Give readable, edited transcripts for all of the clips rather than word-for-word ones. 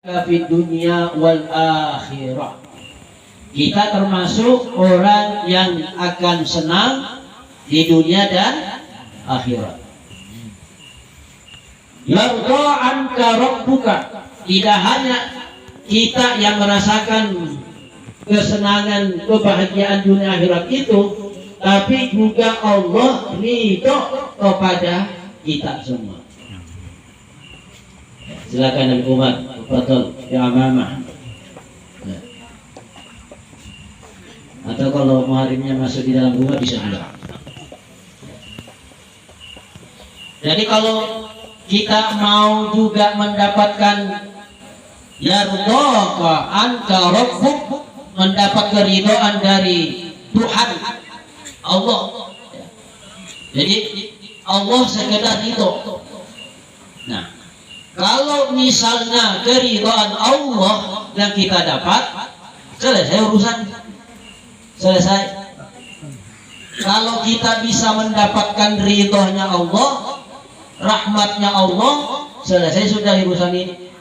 Fid dunia wal akhirah. Kita termasuk orang yang akan senang di dunia dan akhirat. Yarda anka rabbuka. Tidak hanya kita yang merasakan kesenangan, kebahagiaan dunia akhirat itu, tapi juga Allah ridho kepada kita semua. Silakan Nabi Umar, betul ya Amamah. Atau kalau muharimnya masuk di dalam rumah bisa juga. Jadi kalau kita mau juga mendapatkan yardaka anka rabbuk, mendapat keridhaan dari Tuhan Allah. Jadi Allah sekedar ridho. Nah, kalau misalnya keridhaan Allah yang kita dapat, selesai urusan. Selesai. Kalau kita bisa mendapatkan ridhonya Allah, rahmatnya Allah, selesai sudah urusan ini.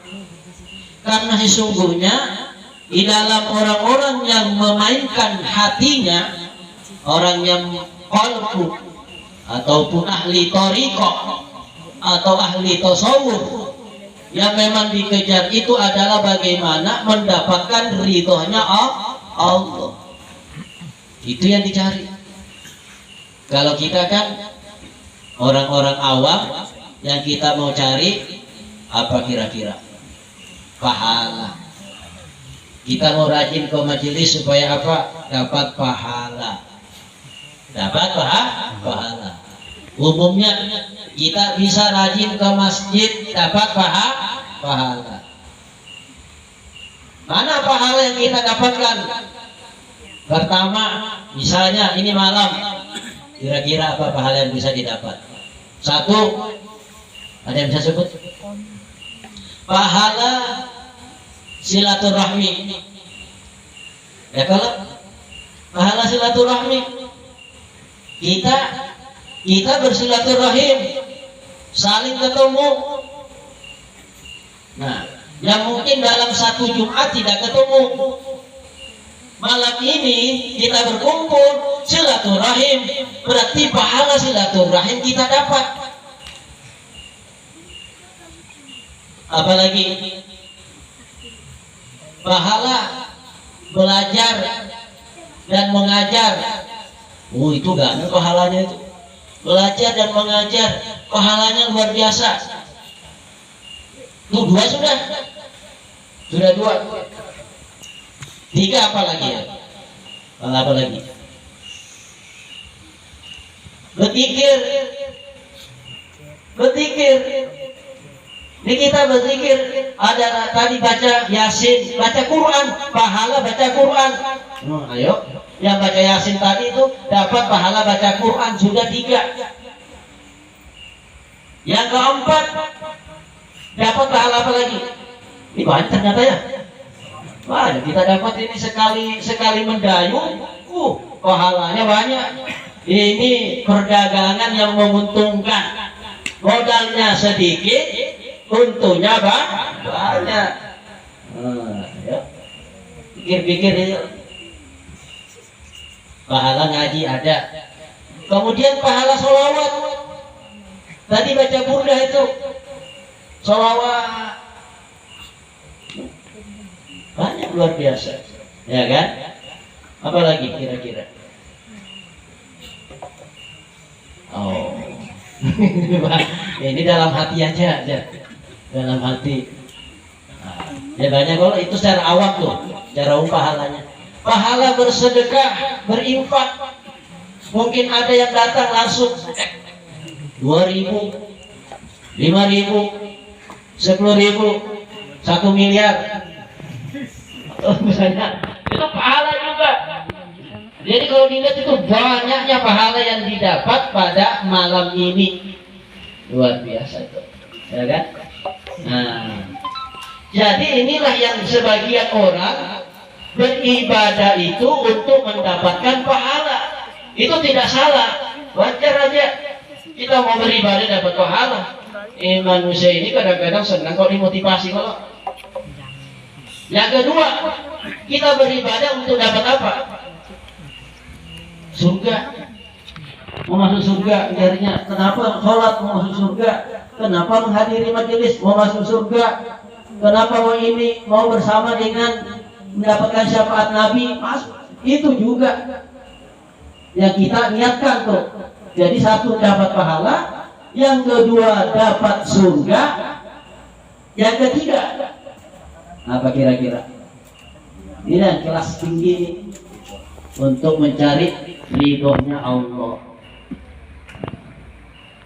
Karena sesungguhnya di dalam orang-orang yang memainkan hatinya, orang yang qalbu ataupun ahli thariqah atau ahli tasawuf, yang memang dikejar itu adalah bagaimana mendapatkan ridhonya Allah. Itu yang dicari. Kalau kita kan orang-orang awam, yang kita mau cari apa kira-kira? Pahala. Kita mau rajin ke majelis supaya apa? Dapat pahala. Dapat pahala. Umumnya kita bisa rajin ke masjid dapat pahala. Mana pahala yang kita dapatkan? Pertama, misalnya ini malam, kira-kira apa pahala yang bisa didapat? Satu, ada yang bisa sebut? Pahala silaturahmi. Ya kalau pahala silaturahmi, kita bersilaturahim, saling ketemu. Nah, yang mungkin dalam satu Jumat tidak ketemu, malam ini kita berkumpul silaturahim, berarti pahala silaturahim kita dapat. Apalagi pahala belajar dan mengajar. Itu gak ada pahalanya itu. Belajar dan mengajar pahalanya luar biasa. Itu dua sudah dua. Tiga apa lagi ya? Apa lagi? Berzikir. Ini kita berzikir, ada tadi baca Yasin, baca Quran, pahala baca Quran. Ayo, yang baca Yasin tadi itu dapat pahala baca Quran, sudah tiga. Yang keempat, dapat pahala apa lagi? Ini banyak ternyata ya. Wah, kita dapat ini sekali mendayung, pahalanya banyak. Ini perdagangan yang menguntungkan. Modalnya sedikit, untungnya banyak. Ya. Pikir-pikir ya. Pahala ngaji ada. Kemudian pahala sholawat. Tadi baca burdah itu. Sholawat. Banyak luar biasa, ya kan? Apa lagi kira-kira? Oh, ini dalam hati aja, dalam hati. Ya banyak kalau itu secara awam tuh, secara umum pahalanya. Pahala bersedekah, berinfak. Mungkin ada yang datang langsung 2.000, 5.000, 10.000, 1 miliar. Misalnya itu pahala juga. Jadi kalau dilihat itu banyaknya pahala yang didapat pada malam ini, luar biasa itu, ya kan? Nah, jadi inilah yang sebagian orang beribadah itu untuk mendapatkan pahala. Itu tidak salah, wajar aja kita mau beribadah dapat pahala. Manusia ini kadang-kadang senang kalau dimotivasi, kalau Yang kedua, kita beribadah untuk dapat apa? Surga. Mau masuk surga, akhirnya kenapa sholat mau masuk surga? Kenapa menghadiri majelis mau masuk surga? Kenapa mau ini mau bersama dengan mendapatkan syafaat Nabi? Masuk. Itu juga yang kita niatkan tuh. Jadi satu dapat pahala, yang kedua dapat surga, yang ketiga apa kira-kira? Ini yang kelas tinggi untuk mencari ridhonya Allah.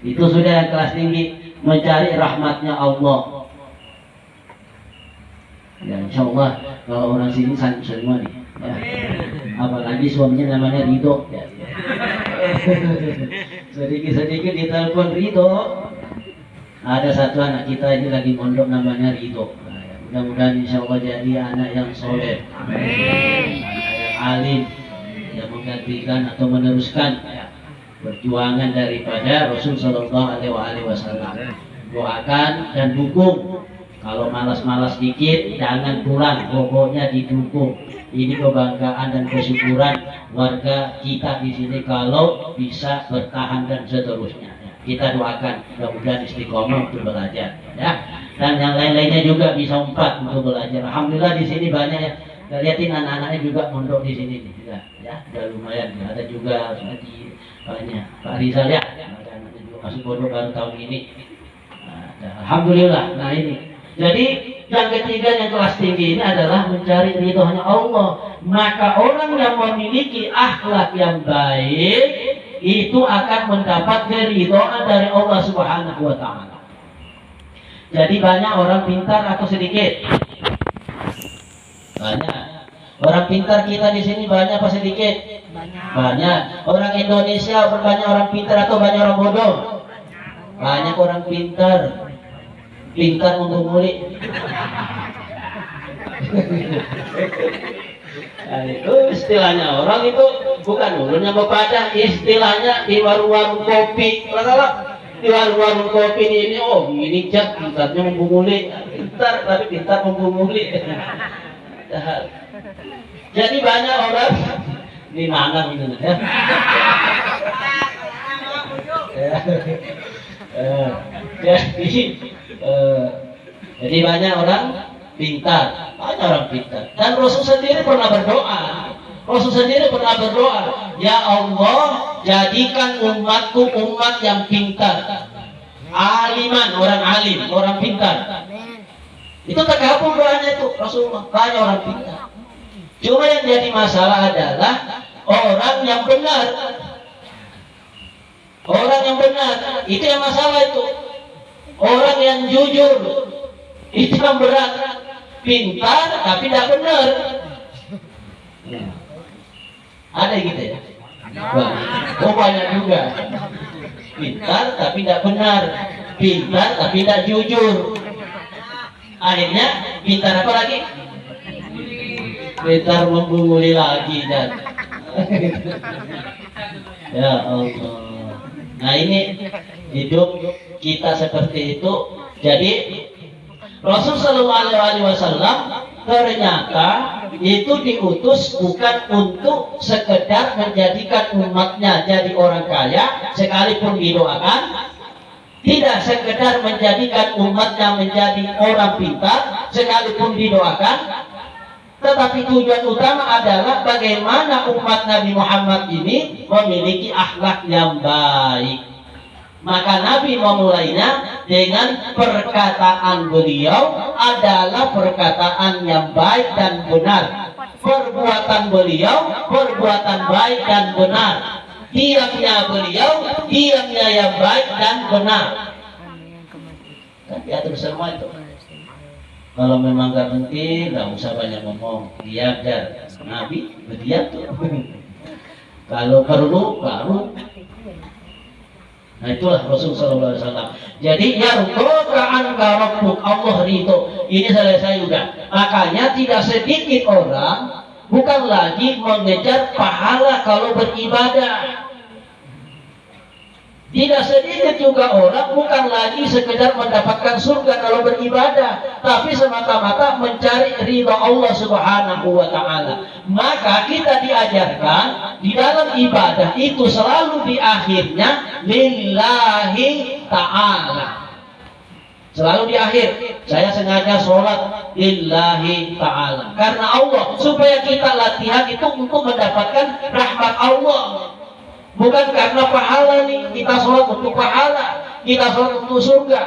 Itu sudah yang kelas tinggi, mencari rahmatnya Allah. Ya insya Allah kalau orang sini semua nih. Ya. Apalagi suaminya namanya Ridho. Ya. Sedikit-sedikit ditelepon Ridho. Ada satu anak kita ini lagi mondok namanya Ridho. Nah, ya, mudah-mudahan insya Allah jadi anak yang soleh, anak yang alim, yang menggantikan atau meneruskan ya, perjuangan daripada Rasul Shallallahu Alaihi Wasallam. Doakan dan dukung. Kalau malas-malas dikit jangan pulang, pokoknya didukung. Ini kebanggaan dan kesyukuran warga kita di sini kalau bisa bertahan dan seterusnya. Kita doakan mudah-mudahan istiqomah untuk belajar, ya. Dan yang lain-lainnya juga bisa umpat untuk belajar. Alhamdulillah di sini banyak ya. Kita lihatin anak-anaknya juga mondok di sini nih, ya, udah lumayan. Ya. Ada juga di banyak Pak Rizal ya, ada anaknya juga masuk pondok baru tahun ini. Nah, alhamdulillah. Nah ini. Jadi yang ketiga yang kelas tinggi ini adalah mencari ridhonya Allah. Maka orang yang memiliki akhlak yang baik itu akan mendapat keridhaan dari Allah Subhanahu wa taala. Jadi banyak orang pintar atau sedikit? Banyak. Orang pintar kita di sini banyak apa sedikit? Banyak. Orang Indonesia banyak orang pintar atau banyak orang bodoh? Banyak orang pintar. Pintar menggumuli. Nah, itu istilahnya orang itu bukan ulunnya bepadah, istilahnya di warung-warung kopi. Di warung-warung kopi ini, oh ini cak pintarnya menggumuli. Pintar tapi pintar menggumuli. Jadi banyak orang di mana gitu ya. Jadi banyak orang pintar, dan Rasul sendiri pernah berdoa. Ya Allah, jadikan umatku umat yang pintar, aliman, orang alim, orang pintar. Itu tergabung doanya itu Rasulullah, banyak orang pintar. Cuma yang jadi masalah adalah orang yang benar. Orang yang benar, itu yang masalah itu. Orang yang jujur, itu yang berat. Pintar tapi tidak benar. Ada gitu ya? Oh banyak juga. Pintar tapi tidak benar. Pintar tapi tidak jujur. Akhirnya pintar apa lagi? Pintar membunguli lagi dan. Ya Allah. Nah ini hidup kita seperti itu. Jadi Rasul Shallallahu Alaihi Wasallam ternyata itu diutus bukan untuk sekedar menjadikan umatnya jadi orang kaya sekalipun didoakan, tidak sekedar menjadikan umatnya menjadi orang pintar sekalipun didoakan, tetapi tujuan utama adalah bagaimana umat Nabi Muhammad ini memiliki akhlak yang baik. Maka Nabi memulainya dengan perkataan beliau adalah perkataan yang baik dan benar. Perbuatan beliau, perbuatan baik dan benar. Diamnya beliau, diamnya yang baik dan benar. Kan diatur semua itu. Kalau memang gak penting, gak usah banyak ngomong. Diam dan Nabi berdiam tuh. Kalau perlu, baru. Nah itulah Rasulullah SAW. Jadi yardokaan karabbuk, Allah ridho. Ini selesai juga. Makanya tidak sedikit orang bukan lagi mengejar pahala kalau beribadah. Tidak sedikit juga orang bukan lagi sekedar mendapatkan surga kalau beribadah, tapi semata-mata mencari ridha Allah Subhanahu wa taala. Maka kita diajarkan di dalam ibadah itu selalu di akhirnya lillahi taala. Selalu di akhir, saya sengaja sholat lillahi ta'ala karena Allah, supaya kita latihan itu untuk mendapatkan rahmat Allah. Bukan karena pahala nih, kita sholat untuk pahala, kita sholat untuk surga.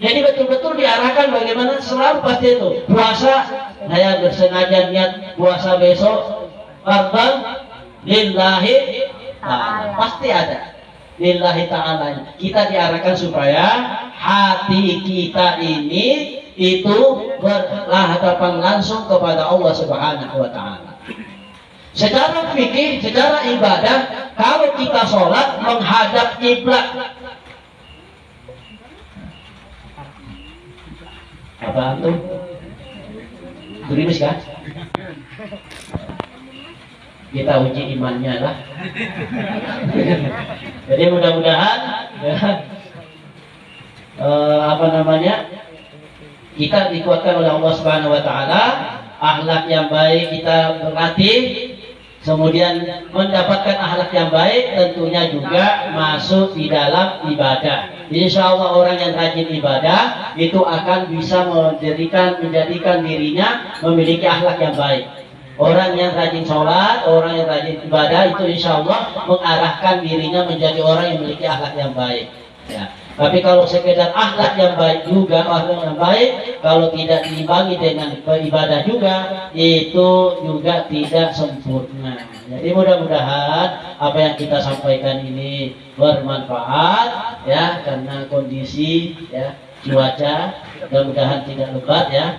Jadi betul-betul diarahkan bagaimana selalu pasti itu. Puasa, saya bersengaja niat puasa besok, fardhan lillahi ta'ala. Pasti ada. Lillahi ta'ala. Kita diarahkan supaya hati kita ini itu berhadapan langsung kepada Allah Subhanahu wa taala. Secara fikih, secara ibadah, kalau kita sholat menghadap kiblat. Apa itu? Gerimis kan? Kita uji imannya lah. Jadi mudah-mudahan kita dikuatkan oleh Allah Subhanahu wa taala, akhlak yang baik kita berlatih, kemudian mendapatkan akhlak yang baik tentunya juga masuk di dalam ibadah. Insya Allah orang yang rajin ibadah itu akan bisa menjadikan dirinya memiliki akhlak yang baik. Orang yang rajin sholat, orang yang rajin ibadah itu insya Allah mengarahkan dirinya menjadi orang yang memiliki akhlak yang baik. Ya. Tapi kalau sekedar akhlak yang baik juga, akhlak yang baik, kalau tidak diimbangi dengan ibadah juga, itu juga tidak sempurna. Jadi mudah-mudahan apa yang kita sampaikan ini bermanfaat, ya, karena kondisi, ya, cuaca, mudah-mudahan tidak lebat, ya.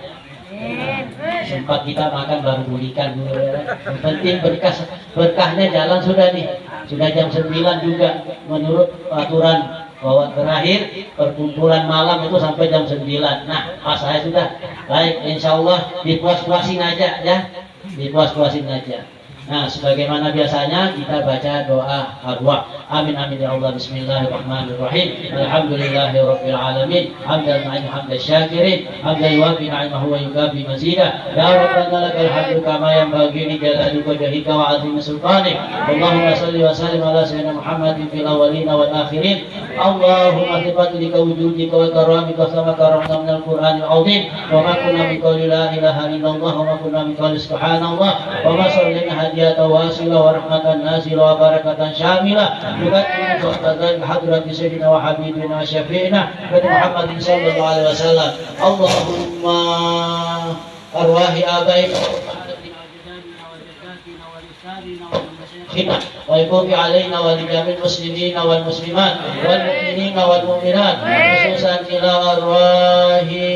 Sempat kita makan baru pulihkan dulu, ya. Yang penting berkahnya jalan sudah nih, sudah jam 9 juga menurut aturan bahwa terakhir perkumpulan malam itu sampai jam 9. Nah, pas saya sudah baik, insya Allah dipuas-puasin aja, ya, dipuas-puasin aja. Nah, sebagaimana biasanya kita baca doa arwah. Amin amin ya Allah. Bismillahirrahmanirrahim. Alhamdulillahirabbil alamin. Hamdan hamdan syakirin. Hamdan yuwafi ni'amahu wa yukafi mazidah. Ya Rabbana lakal hamdu kama yanbaghi li jalali wajhika wa 'azimi sultanik. Allahumma shalli wa sallim ala sayyidina Muhammadin fil awwalin wal akhirin. Allahumma sifati lika wujudika wa karamika sama karamna minal Qur'anil 'azim. Wa ma kunna min qawli la ilaha illallah wa ma kunna min qawli subhanallah. Wa ma sallina wasilah wa rahmatan nazilah wa barakatan syamilah yuqaddimu muhtadal hadrati sayyidina wa habibina wa syafi'ina Muhammadin sallallahu alaihi wasallam. Allahumma arwahi abaina wa yuqfi alaina wa li jamil muslimina wal muslimat wal mu'minina wal mu'minat khususan ila arwahi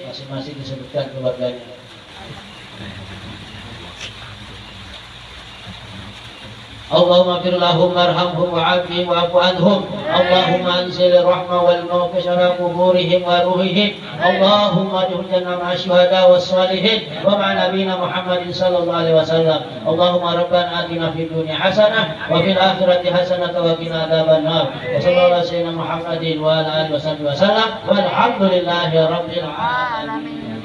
masing-masing disebutkan keluarganya. Allahumma fir lahum warhamhum wa'afihim wa'fu anhum. Allahumma anzil rahmah wal maghfirah ala quburihim wa ruhihim. Allahumma ij'alna ma'a syuhada was salihin wa ma'a nabiyina Muhammadin sallallahu alaihi wasallam. Allahumma rabbana atina fid dunya hasanah wa fil akhirati hasanah wa qina adzabannar. Wa sallallahu alaihi Muhammadin wa ala alihi wasallam. Walhamdulillahi rabbil alamin.